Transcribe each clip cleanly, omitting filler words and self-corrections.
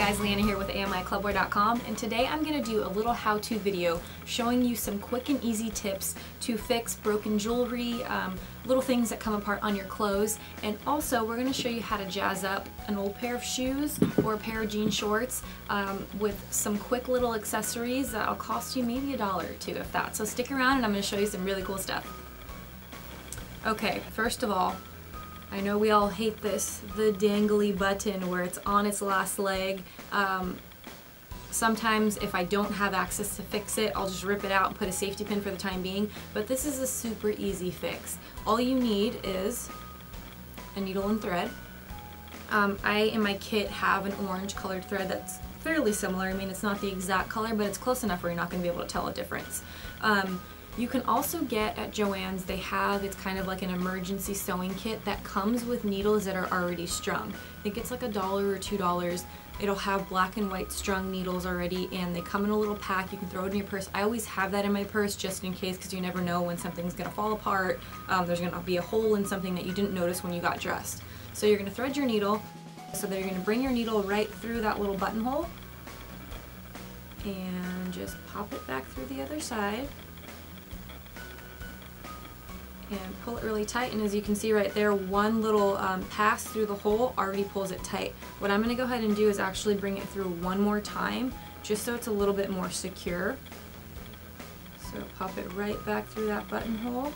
guys, Leeanna here with AMIClubwear.com, and today I'm going to do a little how-to video showing you some quick and easy tips to fix broken jewelry, little things that come apart on your clothes, and also we're going to show you how to jazz up an old pair of shoes or a pair of jean shorts with some quick little accessories that'll cost you maybe $1 or $2 if that. So stick around and I'm going to show you some really cool stuff. Okay, first of all, I know we all hate this, the dangly button where it's on its last leg. Sometimes if I don't have access to fix it, I'll just rip it out and put a safety pin for the time being, but this is a super easy fix. All you need is a needle and thread. I, in my kit, have an orange colored thread that's fairly similar. I mean, it's not the exact color, but it's close enough where you're not going to be able to tell a difference. You can also get at Joann's, they have, it's kind of like an emergency sewing kit that comes with needles that are already strung. I think it's like $1 or $2. It'll have black and white strung needles already, and they come in a little pack. You can throw it in your purse. I always have that in my purse just in case, because you never know when something's going to fall apart. There's going to be a hole in something that you didn't notice when you got dressed. So you're going to thread your needle so that you're going to bring your needle right through that little buttonhole and just pop it back through the other side. And pull it really tight, and as you can see right there, one little pass through the hole already pulls it tight. What I'm going to go ahead and do is actually bring it through one more time just so it's a little bit more secure. So pop it right back through that buttonhole,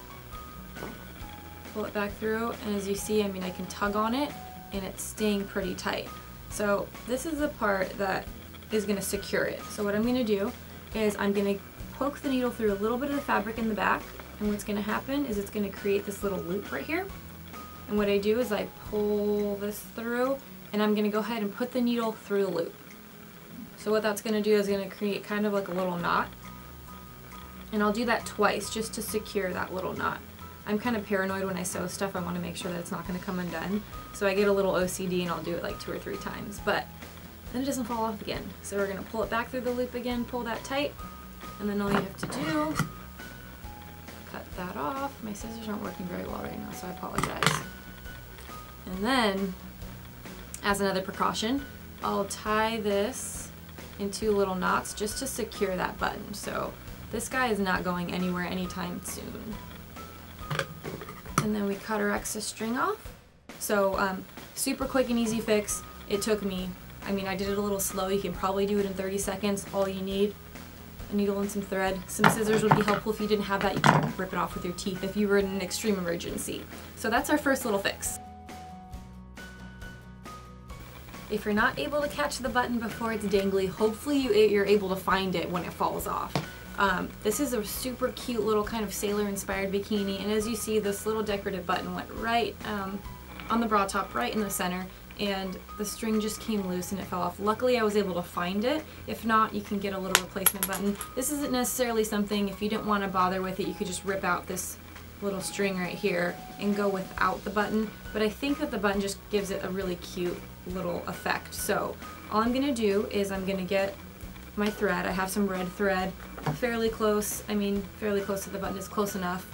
pull it back through, and as you see, I mean, I can tug on it and it's staying pretty tight. So this is the part that is going to secure it. So what I'm going to do is I'm going to poke the needle through a little bit of the fabric in the back, and what's going to happen is it's going to create this little loop right here. And what I do is I pull this through, and I'm going to go ahead and put the needle through the loop. So what that's going to do is going to create kind of like a little knot. And I'll do that twice just to secure that little knot. I'm kind of paranoid when I sew stuff. I want to make sure that it's not going to come undone. So I get a little OCD and I'll do it like 2 or 3 times. But then it doesn't fall off again. So we're going to pull it back through the loop again, pull that tight, and then all you have to do, cut that off. My scissors aren't working very well right now, so I apologize. And then, as another precaution, I'll tie this in 2 little knots just to secure that button. So this guy is not going anywhere anytime soon. And then we cut our excess string off. So super quick and easy fix. It took me, I mean, I did it a little slow. You can probably do it in 30 seconds. All you need, a needle and some thread. Some scissors would be helpful. If you didn't have that, you can rip it off with your teeth if you were in an extreme emergency. So that's our first little fix. If you're not able to catch the button before it's dangly, hopefully you're able to find it when it falls off. This is a super cute little kind of sailor-inspired bikini, and as you see, this little decorative button went right on the bra top, right in the center, and the string just came loose and it fell off. Luckily I was able to find it. If not, you can get a little replacement button. This isn't necessarily something, if you didn't want to bother with it, you could just rip out this little string right here and go without the button, but I think that the button just gives it a really cute little effect. So all I'm going to do is I'm going to get my thread. I have some red thread, fairly close, I mean fairly close to the button is close enough.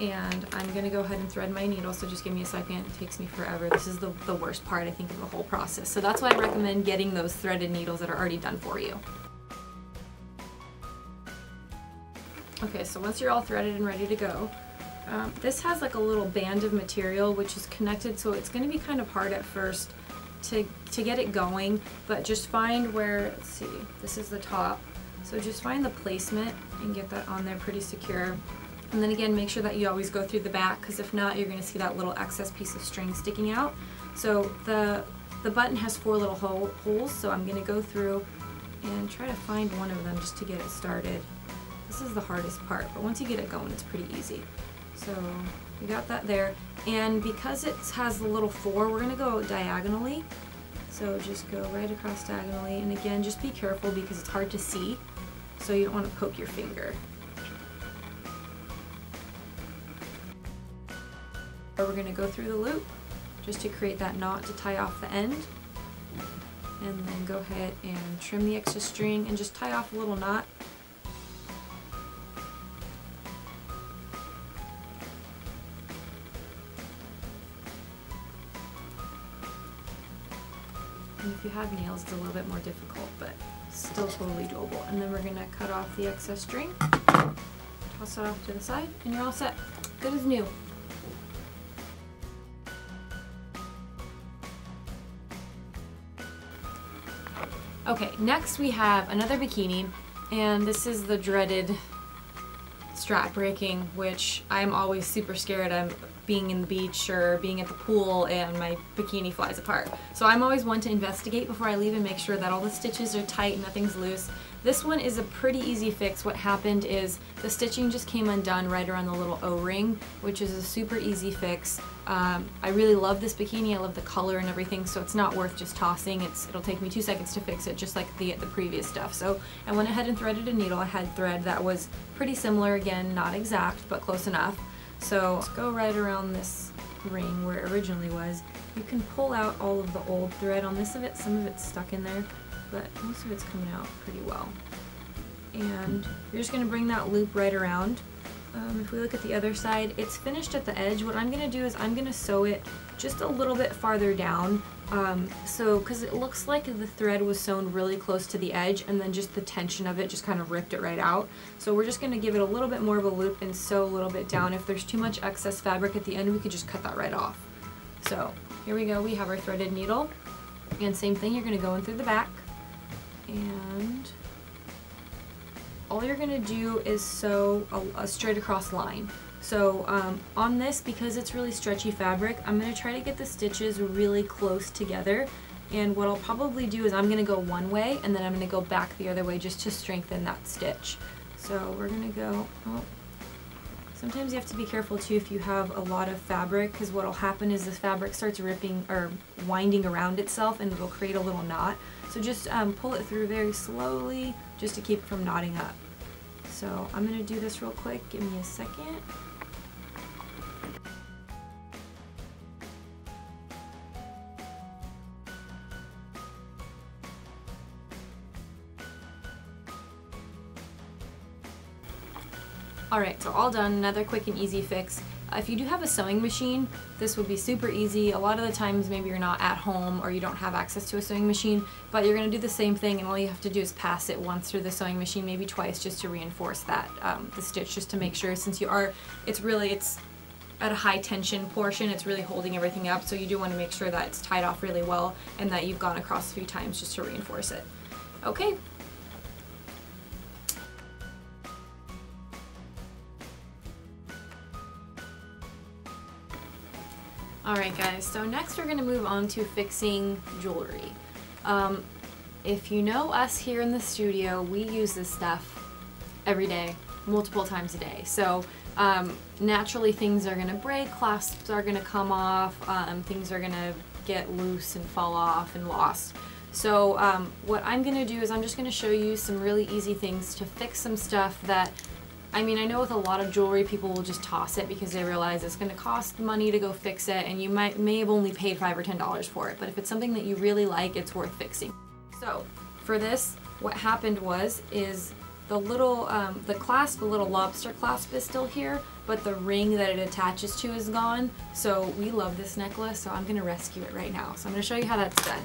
And I'm going to go ahead and thread my needle, so just give me a second. It takes me forever. This is the worst part, I think, of the whole process. So that's why I recommend getting those threaded needles that are already done for you. Okay, so once you're all threaded and ready to go, this has like a little band of material which is connected, so it's going to be kind of hard at first to get it going, but just find where, let's see, this is the top. So just find the placement and get that on there pretty secure. And then again, make sure that you always go through the back, because if not, you're going to see that little excess piece of string sticking out. So the button has 4 little holes, so I'm going to go through and try to find one of them just to get it started. This is the hardest part, but once you get it going, it's pretty easy. So we got that there, and because it has the little 4, we're going to go diagonally. So just go right across diagonally, and again, just be careful because it's hard to see, so you don't want to poke your finger. We're going to go through the loop just to create that knot to tie off the end, and then go ahead and trim the extra string and just tie off a little knot. And if if you have nails, it's a little bit more difficult, but still totally doable. And then we're gonna cut off the excess string, toss it off to the side, and you're all set. Good as new. Okay, next we have another bikini, and this is the dreaded strap breaking, which I'm always super scared of being in the beach or being at the pool and my bikini flies apart. So I'm always one to investigate before I leave and make sure that all the stitches are tight and nothing's loose. This one is a pretty easy fix. What happened is the stitching just came undone right around the little O-ring, which is a super easy fix. I really love this bikini. I love the color and everything, so it's not worth just tossing. It'll take me 2 seconds to fix it, just like the previous stuff. So I went ahead and threaded a needle. I had thread that was pretty similar, again, not exact, but close enough. So let's go right around this ring where it originally was. You can pull out all of the old thread on this of it. Some of it's stuck in there, but most of it's coming out pretty well. And you're just going to bring that loop right around. If we look at the other side, it's finished at the edge. What I'm going to do is I'm going to sew it just a little bit farther down, because it looks like the thread was sewn really close to the edge, and then just the tension of it just kind of ripped it right out. So we're just going to give it a little bit more of a loop and sew a little bit down. If there's too much excess fabric at the end, we could just cut that right off. So here we go, we have our threaded needle, and same thing, you're going to go in through the back, and all you're going to do is sew a straight across line. So on this, because it's really stretchy fabric, I'm going to try to get the stitches really close together, and what I'll probably do is I'm going to go one way and then I'm going to go back the other way just to strengthen that stitch. So we're going to go, sometimes you have to be careful too if you have a lot of fabric, because what will happen is the fabric starts ripping or winding around itself and it'll create a little knot. So just pull it through very slowly just to keep it from knotting up. So I'm going to do this real quick, give me a second. Alright, so all done, another quick and easy fix. If you do have a sewing machine, this would be super easy. A lot of the times maybe you're not at home or you don't have access to a sewing machine, but you're going to do the same thing, and all you have to do is pass it once through the sewing machine, maybe twice, just to reinforce that, the stitch, just to make sure, since it's at a high tension portion, it's really holding everything up, so you do want to make sure that it's tied off really well and that you've gone across a few times just to reinforce it. Okay. Alright guys, so next we're going to move on to fixing jewelry. If you know us here in the studio, we use this stuff every day, multiple times a day. So naturally things are going to break, clasps are going to come off, things are going to get loose and fall off and lost. So what I'm going to do is I'm just going to show you some really easy things to fix some stuff that, I mean, I know with a lot of jewelry, people will just toss it because they realize it's going to cost money to go fix it, and you may have only paid $5 or $10 for it, but if it's something that you really like, it's worth fixing. So for this, what happened is the little, the clasp, the little lobster clasp is still here, but the ring that it attaches to is gone. So we love this necklace, so I'm going to rescue it right now. So I'm going to show you how that's done.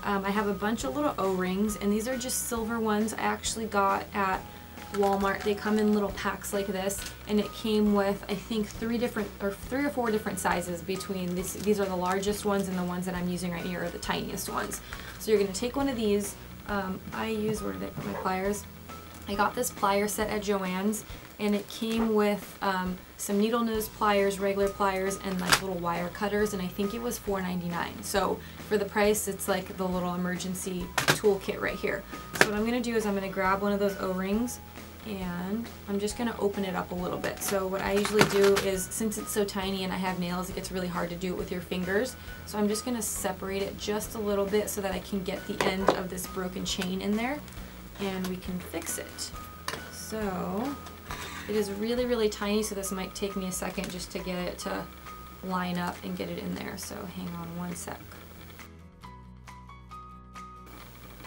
I have a bunch of little O-rings, and these are just silver ones I actually got at Walmart. They come in little packs like this, and it came with, I think, three or four different sizes between this. These are the largest ones, and the ones that I'm using right here are the tiniest ones. So you're going to take one of these. I use, where did I put my pliers? I got this plier set at Joann's, and it came with some needle nose pliers, regular pliers, and like little wire cutters, and I think it was $4.99. So for the price, it's like the little emergency tool kit right here. So what I'm going to do is I'm going to grab one of those O-rings, and I'm just going to open it up a little bit. So what I usually do is, since it's so tiny and I have nails, it gets really hard to do it with your fingers. So I'm just going to separate it just a little bit so that I can get the end of this broken chain in there, and we can fix it. So it is really, really tiny, so this might take me a second just to get it to line up and get it in there. So hang on one sec.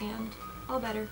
And all better.